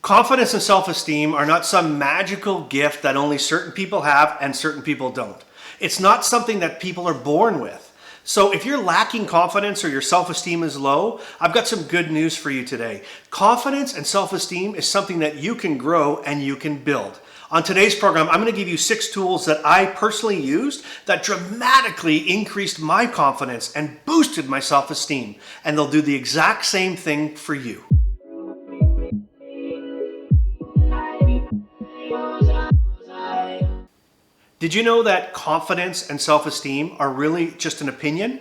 Confidence and self-esteem are not some magical gift that only certain people have and certain people don't. It's not something that people are born with. So if you're lacking confidence or your self-esteem is low, I've got some good news for you today. Confidence and self-esteem is something that you can grow and you can build. On today's program, I'm going to give you 6 tools that I personally used that dramatically increased my confidence and boosted my self-esteem. And they'll do the exact same thing for you. Did you know that confidence and self-esteem are really just an opinion?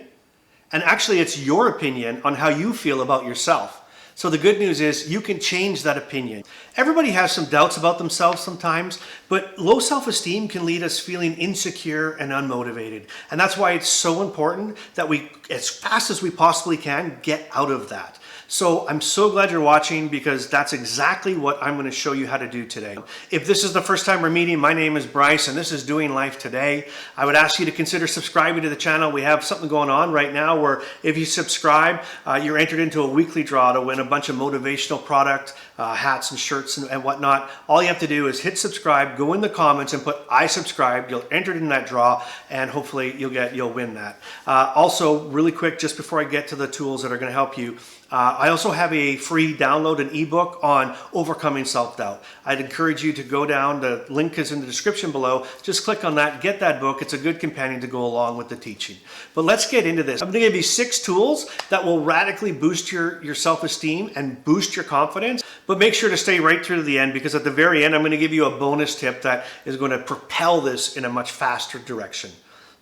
And actually, it's your opinion on how you feel about yourself. So the good news is you can change that opinion. Everybody has some doubts about themselves sometimes, but low self-esteem can lead us feeling insecure and unmotivated. And that's why it's so important that we, as fast as we possibly can, get out of that. So I'm so glad you're watching because that's exactly what I'm going to show you how to do today. If this is the first time we're meeting, my name is Bryce and this is Doing Life Today. I would ask you to consider subscribing to the channel. We have something going on right now where if you subscribe, you're entered into a weekly draw to win a bunch of motivational product, hats and shirts and whatnot. All you have to do is hit subscribe, go in the comments and put I subscribe. You'll enter it in that draw and hopefully you'll win that. Also, really quick, just before I get to the tools that are going to help you, I also have a free download, an ebook on overcoming self-doubt. I'd encourage you to go down, the link is in the description below, just click on that, get that book. It's a good companion to go along with the teaching. But let's get into this. I'm going to give you 6 tools that will radically boost your self-esteem and boost your confidence. But make sure to stay right through to the end because at the very end, I'm going to give you a bonus tip that is going to propel this in a much faster direction.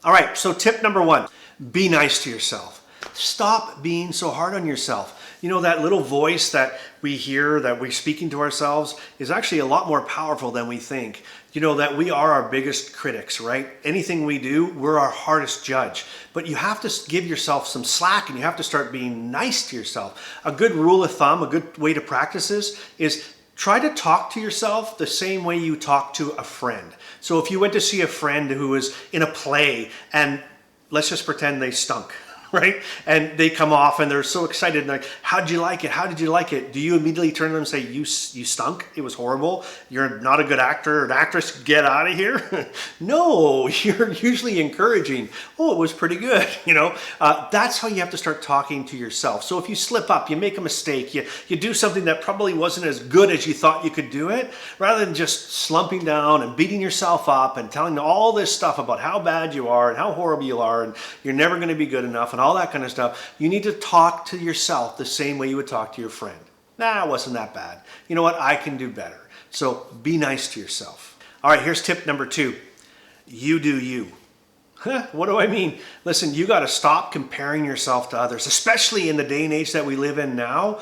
All right, so tip number 1, be nice to yourself. Stop being so hard on yourself. You know, that little voice that we hear, that we're speaking to ourselves is actually a lot more powerful than we think. You know, that we are our biggest critics, right? Anything we do, we're our hardest judge. But you have to give yourself some slack and you have to start being nice to yourself. A good rule of thumb, a good way to practice this is try to talk to yourself the same way you talk to a friend. So if you went to see a friend who was in a play and let's just pretend they stunk. Right? And they come off and they're so excited and like, how'd you like it? How did you like it? Do you immediately turn to them and say, you stunk? It was horrible. You're not a good actor or an actress. Get out of here. No, you're usually encouraging. Oh, it was pretty good. You know, that's how you have to start talking to yourself. So if you slip up, you make a mistake, you do something that probably wasn't as good as you thought you could do it, rather than just slumping down and beating yourself up and telling all this stuff about how bad you are and how horrible you are and you're never going to be good enough and all that kind of stuff, you need to talk to yourself the same way you would talk to your friend. Nah, it wasn't that bad. You know what? I can do better. So be nice to yourself. All right, here's tip number 2. You do you. What do I mean? Listen, you got to stop comparing yourself to others, especially in the day and age that we live in now.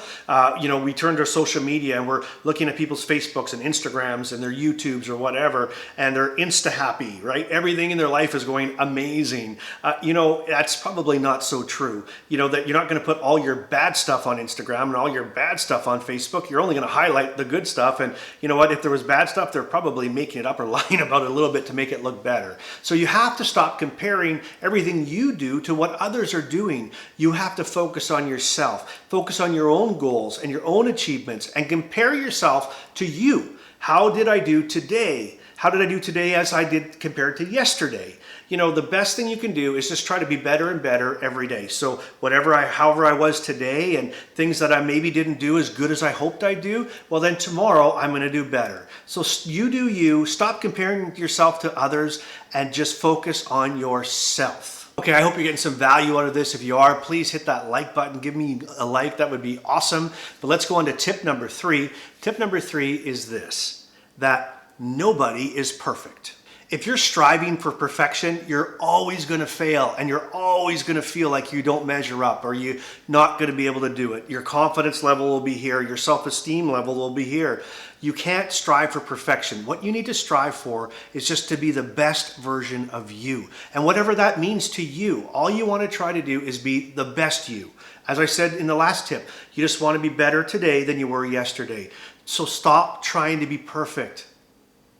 You know, we turn to social media and we're looking at people's Facebooks and Instagrams and their YouTubes or whatever, and they're insta happy, right? Everything in their life is going amazing. You know, that's probably not so true. You know, that you're not going to put all your bad stuff on Instagram and all your bad stuff on Facebook. You're only going to highlight the good stuff. And you know what? If there was bad stuff, they're probably making it up or lying about it a little bit to make it look better. So you have to stop comparing everything you do to what others are doing. You have to focus on yourself, focus on your own goals and your own achievements and compare yourself to you. How did I do today? How did I do today as I did compared to yesterday? You know, the best thing you can do is just try to be better and better every day. So however I was today and things that I maybe didn't do as good as I hoped I'd do, well then tomorrow I'm going to do better. So you do you, stop comparing yourself to others and just focus on yourself. Okay, I hope you're getting some value out of this. If you are, please hit that like button. Give me a like. That would be awesome. But let's go on to tip number 3. Tip number 3 is this, that nobody is perfect. If you're striving for perfection, you're always going to fail and you're always going to feel like you don't measure up or you're not going to be able to do it. Your confidence level will be here. Your self-esteem level will be here. You can't strive for perfection. What you need to strive for is just to be the best version of you. And whatever that means to you, all you want to try to do is be the best you. As I said in the last tip, you just want to be better today than you were yesterday. So stop trying to be perfect.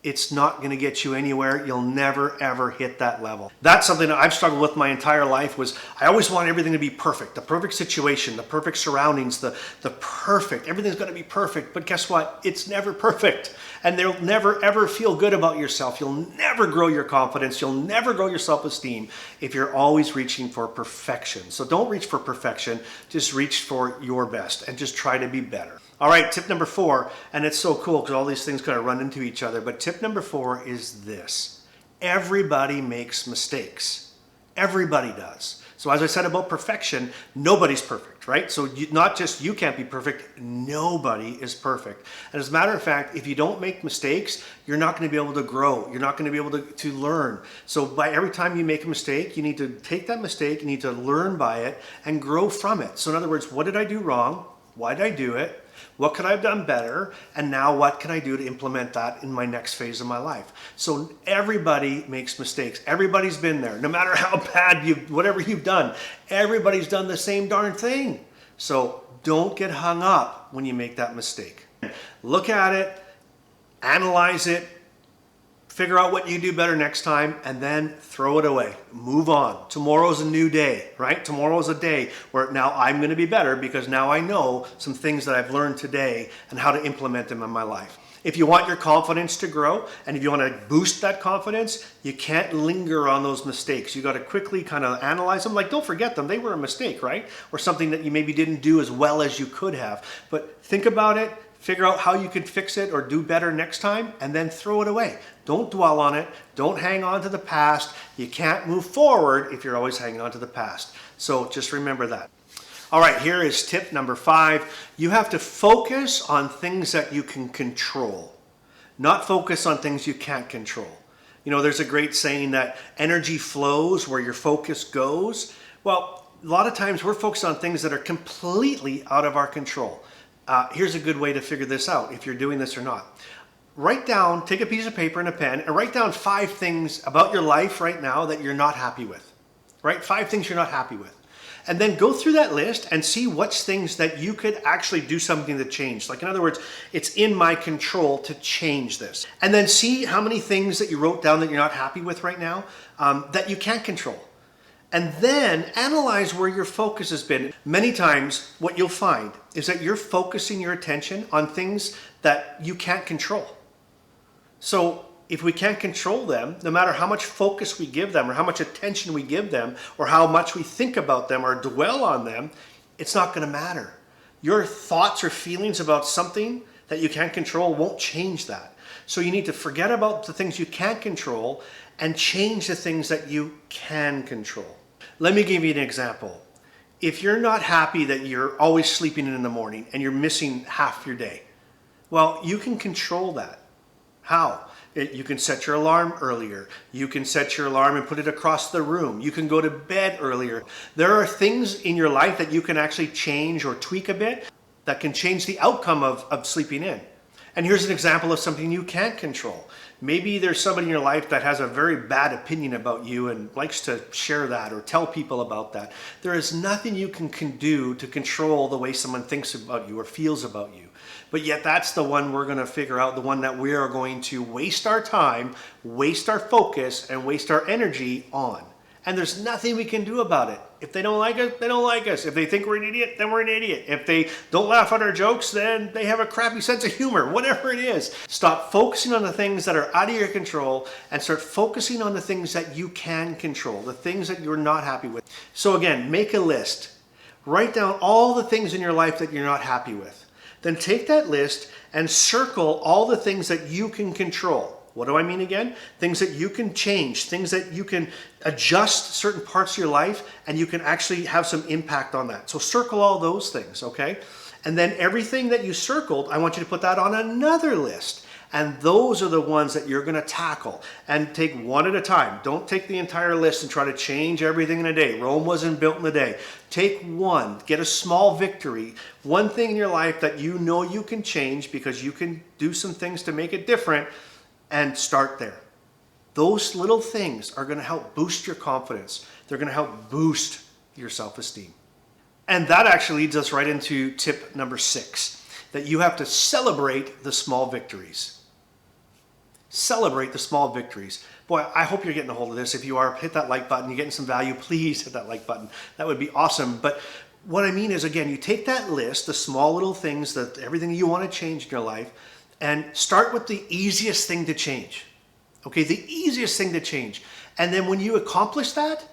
it's not going to get you anywhere. You'll never ever hit that level. That's something that I've struggled with my entire life. Was I always want everything to be perfect, the perfect situation, the perfect surroundings, the perfect, everything's going to be perfect. But guess what? It's never perfect. And you'll never ever feel good about yourself. You'll never grow your confidence. You'll never grow your self-esteem if you're always reaching for perfection. So don't reach for perfection. Just reach for your best and just try to be better. All right, tip number 4, and it's so cool because all these things kind of run into each other, but tip number 4 is this. Everybody makes mistakes. Everybody does. So as I said about perfection, nobody's perfect, right? So not just you can't be perfect, nobody is perfect. And as a matter of fact, if you don't make mistakes, you're not going to be able to grow. You're not going to be able to learn. So by every time you make a mistake, you need to take that mistake, you need to learn by it and grow from it. So in other words, what did I do wrong? Why did I do it? What could I have done better? And now what can I do to implement that in my next phase of my life? So everybody makes mistakes. Everybody's been there. No matter how bad whatever you've done, everybody's done the same darn thing. So don't get hung up when you make that mistake. Look at it, analyze it, figure out what you do better next time, and then throw it away. Move on. Tomorrow's a new day, right? Tomorrow's a day where now I'm going to be better because now I know some things that I've learned today and how to implement them in my life. If you want your confidence to grow and if you want to boost that confidence, you can't linger on those mistakes. You got to quickly kind of analyze them. Like, don't forget them. They were a mistake, right? Or something that you maybe didn't do as well as you could have. But think about it. Figure out how you could fix it or do better next time, and then throw it away. Don't dwell on it. Don't hang on to the past. You can't move forward if you're always hanging on to the past. So just remember that. All right, here is tip number 5. You have to focus on things that you can control, not focus on things you can't control. You know, there's a great saying that energy flows where your focus goes. Well, a lot of times we're focused on things that are completely out of our control. Here's a good way to figure this out if you're doing this or not. Write down, take a piece of paper and a pen and write down 5 things about your life right now that you're not happy with. Right? 5 things you're not happy with. And then go through that list and see what's things that you could actually do something to change. Like in other words, it's in my control to change this. And then see how many things that you wrote down that you're not happy with right now that you can't control. And then analyze where your focus has been. Many times what you'll find is that you're focusing your attention on things that you can't control. So if we can't control them, no matter how much focus we give them or how much attention we give them or how much we think about them or dwell on them, it's not going to matter. Your thoughts or feelings about something that you can't control won't change that. So you need to forget about the things you can't control and change the things that you can control. Let me give you an example. If you're not happy that you're always sleeping in the morning and you're missing half your day, well, you can control that. How? You can set your alarm earlier. You can set your alarm and put it across the room. You can go to bed earlier. There are things in your life that you can actually change or tweak a bit that can change the outcome of sleeping in. And here's an example of something you can't control. Maybe there's somebody in your life that has a very bad opinion about you and likes to share that or tell people about that. There is nothing you can do to control the way someone thinks about you or feels about you. But yet that's the one we're going to figure out, the one that we are going to waste our time, waste our focus, and waste our energy on. And there's nothing we can do about it. If they don't like us, they don't like us. If they think we're an idiot, then we're an idiot. If they don't laugh at our jokes, then they have a crappy sense of humor, whatever it is. Stop focusing on the things that are out of your control and start focusing on the things that you can control, the things that you're not happy with. So again, make a list. Write down all the things in your life that you're not happy with. Then take that list and circle all the things that you can control. What do I mean again? Things that you can change, things that you can adjust certain parts of your life and you can actually have some impact on that. So circle all those things, okay? And then everything that you circled, I want you to put that on another list. And those are the ones that you're going to tackle and take one at a time. Don't take the entire list and try to change everything in a day. Rome wasn't built in a day. Take one, get a small victory, one thing in your life that you know you can change because you can do some things to make it different, and start there. Those little things are going to help boost your confidence. They're going to help boost your self-esteem. And that actually leads us right into tip number 6, that you have to celebrate the small victories. Celebrate the small victories. Boy, I hope you're getting a hold of this. If you are, hit that like button. You're getting some value, please hit that like button. That would be awesome. But what I mean is, again, you take that list, the small little things, that everything you want to change in your life, and start with the easiest thing to change. Okay, the easiest thing to change. And then when you accomplish that,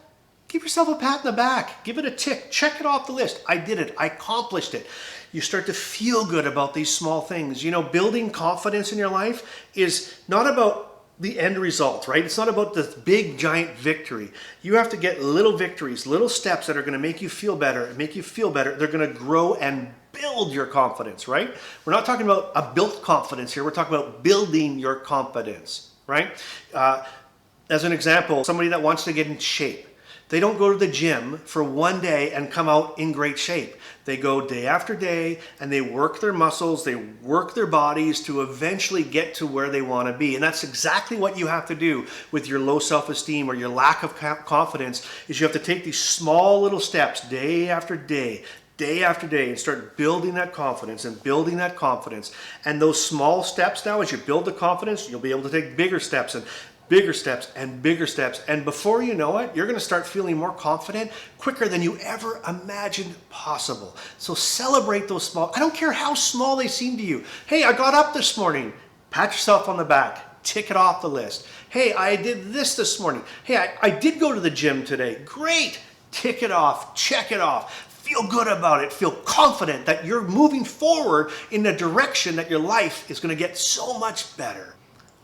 give yourself a pat in the back. Give it a tick. Check it off the list. I did it. I accomplished it. You start to feel good about these small things. You know, building confidence in your life is not about the end result, right? It's not about this big, giant victory. You have to get little victories, little steps that are going to make you feel better and make you feel better. They're going to grow and build your confidence, right? We're not talking about a built confidence here. We're talking about building your confidence, right? As an example, somebody that wants to get in shape. They don't go to the gym for one day and come out in great shape. They go day after day and they work their muscles, they work their bodies to eventually get to where they want to be. And that's exactly what you have to do with your low self-esteem or your lack of confidence, is you have to take these small little steps day after day, and start building that confidence and building that confidence. And those small steps now, as you build the confidence, you'll be able to take bigger steps and bigger steps and bigger steps. And before you know it, you're going to start feeling more confident quicker than you ever imagined possible. So celebrate those small, I don't care how small they seem to you. Hey, I got up this morning. Pat yourself on the back. Tick it off the list. Hey, I did this morning. Hey, I did go to the gym today. Great. Tick it off. Check it off. Feel good about it. Feel confident that you're moving forward in the direction that your life is going to get so much better.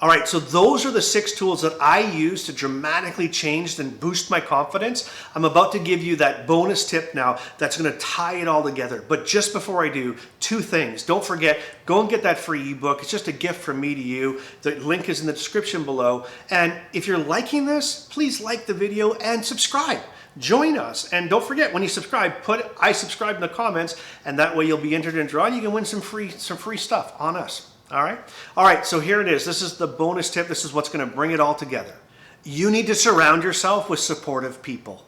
All right, so those are the 6 tools that I use to dramatically change and boost my confidence. I'm about to give you that bonus tip now that's going to tie it all together. But just before I do, 2 things. Don't forget, go and get that free ebook. It's just a gift from me to you. The link is in the description below. And if you're liking this, please like the video and subscribe. Join us. And don't forget, when you subscribe, put I subscribe in the comments, and that way you'll be entered in a draw and you can win some free stuff on us. All right, so here it is. This is the bonus tip. This is what's going to bring it all together. You need to surround yourself with supportive people.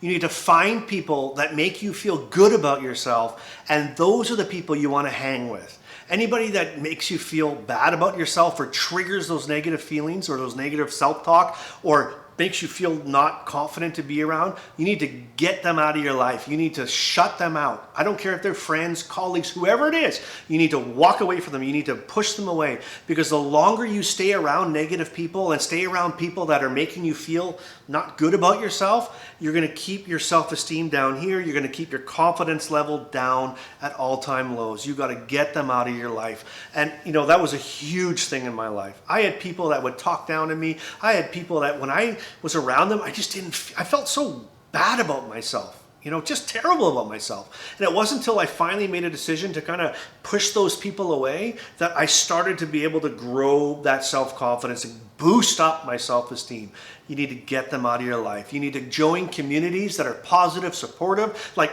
You need to find people that make you feel good about yourself, and those are the people you want to hang with. Anybody that makes you feel bad about yourself or triggers those negative feelings or those negative self-talk or makes you feel not confident to be around, you need to get them out of your life. You need to shut them out. I don't care if they're friends, colleagues, whoever it is. You need to walk away from them. You need to push them away, because the longer you stay around negative people and stay around people that are making you feel not good about yourself, you're going to keep your self-esteem down here. You're going to keep your confidence level down at all-time lows. You got to get them out of your life. And you know, that was a huge thing in my life. I had people that would talk down to me. I had people that when I was around them, I felt so bad about myself, you know, just terrible about myself. And it wasn't until I finally made a decision to kind of push those people away that I started to be able to grow that self-confidence and boost up my self-esteem. You need to get them out of your life. You need to join communities that are positive, supportive, like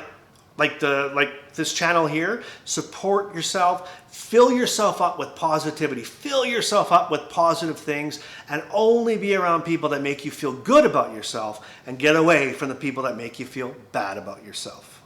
this channel here. Support yourself. Fill yourself up with positivity. Fill yourself up with positive things, and only be around people that make you feel good about yourself, and get away from the people that make you feel bad about yourself.